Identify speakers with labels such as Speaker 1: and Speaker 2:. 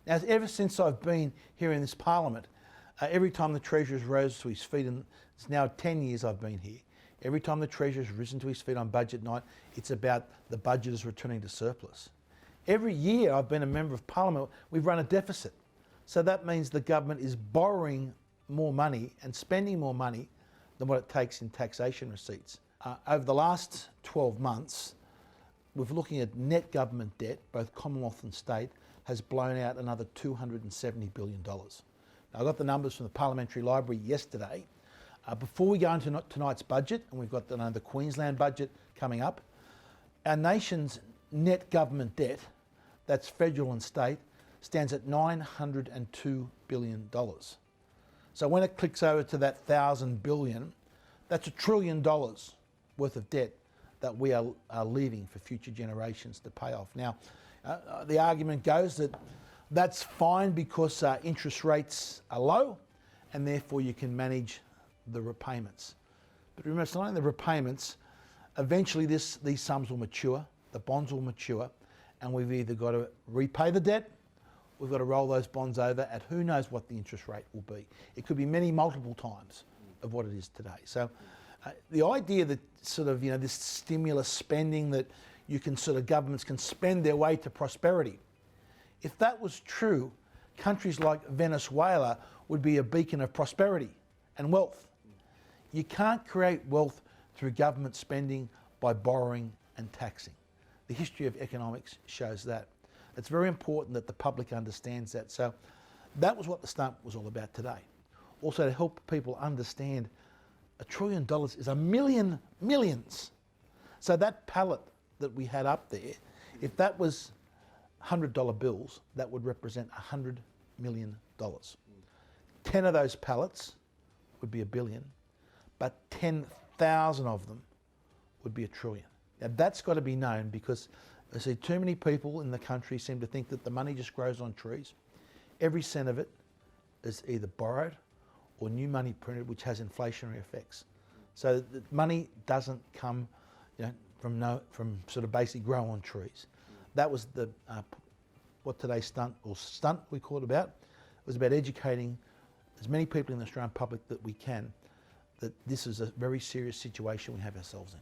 Speaker 1: Now, ever since I've been here in this Parliament, every time the Treasurer's rose to his feet, and it's now 10 years I've been here, every time the Treasurer's risen to his feet on budget night, it's about the budget is returning to surplus. Every year I've been a member of Parliament, we've run a deficit. So that means the government is borrowing more money and spending more money than what it takes in taxation receipts. Over the last 12 months, we're looking at net government debt, both Commonwealth and state, has blown out another $270 billion. Now, I got the numbers from the Parliamentary Library yesterday. Before we go into tonight's budget, and we've got the Queensland budget coming up, our nation's net government debt, that's federal and state, stands at $902 billion. So when it clicks over to that 1,000 billion, that's $1 trillion worth of debt that we are leaving for future generations to pay off. Now, the argument goes that that's fine because interest rates are low and therefore you can manage the repayments. But remember, it's not only the repayments, eventually these sums will mature, the bonds will mature, and we've either got to repay the debt, we've got to roll those bonds over at who knows what the interest rate will be. It could be many multiple times of what it is today. So the idea that this stimulus spending that governments can spend their way to prosperity, if that was true, countries like Venezuela would be a beacon of prosperity and wealth. You can't create wealth through government spending by borrowing and taxing. The history of economics shows that. It's very important that the public understands that. So that was what the stump was all about today. Also to help people understand $1 trillion is a million millions. So that pallet that we had up there, if that was $100 bills, that would represent $100 million. 10 of those pallets would be $1 billion, but 10,000 of them would be $1 trillion. Now that's got to be known, because I see too many people in the country seem to think that the money just grows on trees. Every cent of it is either borrowed or new money printed, which has inflationary effects. So the money doesn't come, from basically grow on trees. That was the what today's stunt we call it about. It was about educating as many people in the Australian public that we can that this is a very serious situation we have ourselves in.